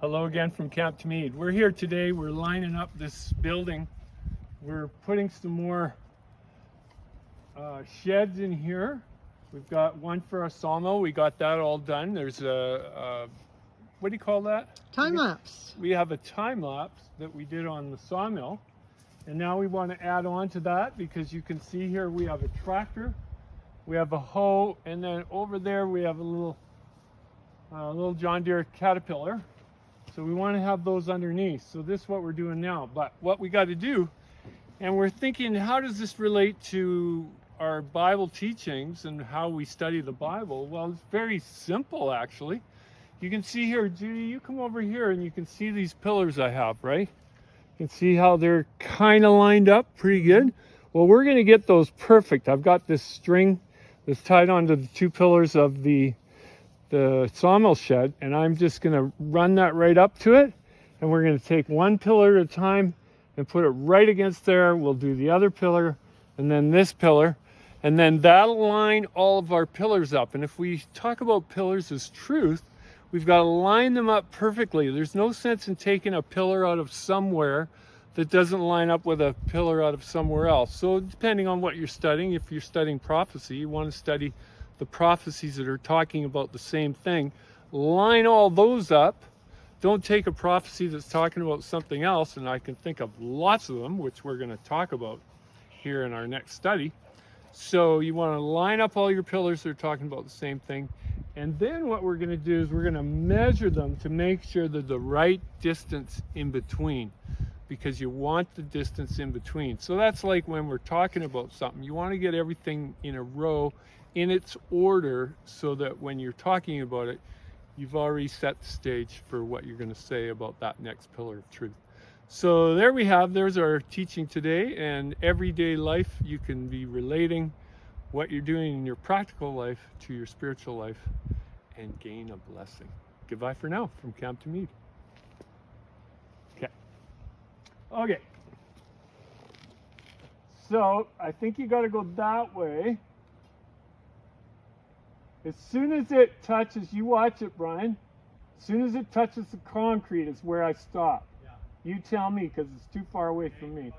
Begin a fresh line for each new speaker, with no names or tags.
Hello again from Camp Mead. We're here today. We're lining up this building. We're putting some more sheds in here. We've got one for our sawmill. We got that all done. There's a what do you call that?
Time lapse.
We have a time lapse that we did on the sawmill. And now we want to add on to that because you can see here we have a tractor, we have a hoe, and then over there we have a little John Deere Caterpillar. So we want to have those underneath. So this is what we're doing now. But what we got to do, and we're thinking, how does this relate to our Bible teachings and how we study the Bible? Well, it's very simple, actually. You can see here, Judy, you come over here and you can see these pillars I have, right? You can see how they're kind of lined up pretty good. Well, we're going to get those perfect. I've got this string that's tied onto the two pillars of the sawmill shed, and I'm just going to run that right up to it, and we're going to take one pillar at a time and put it right against there. We'll do the other pillar and then this pillar, and then that'll line all of our pillars up. And if we talk about pillars as truth, we've got to line them up perfectly. There's no sense in taking a pillar out of somewhere that doesn't line up with a pillar out of somewhere else. So depending on what you're studying, if you're studying prophecy, you want to study the prophecies that are talking about the same thing. Line all those up. Don't take a prophecy that's talking about something else, and I can think of lots of them, which we're going to talk about here in our next study. So you want to line up all your pillars that are talking about the same thing. And then what we're going to do is we're going to measure them to make sure they're the right distance in between, because you want the distance in between. So that's like when we're talking about something, you want to get everything in a row in its order so that when you're talking about it, you've already set the stage for what you're going to say about that next pillar of truth. So there we have, there's our teaching today, and everyday life, you can be relating what you're doing in your practical life to your spiritual life and gain a blessing. Goodbye for now from Camp to Mead. Okay. So I think you got to go that way. As soon as it touches, you watch it, Brian. As soon as it touches the concrete is where I stop. Yeah. You tell me, because it's too far away from me.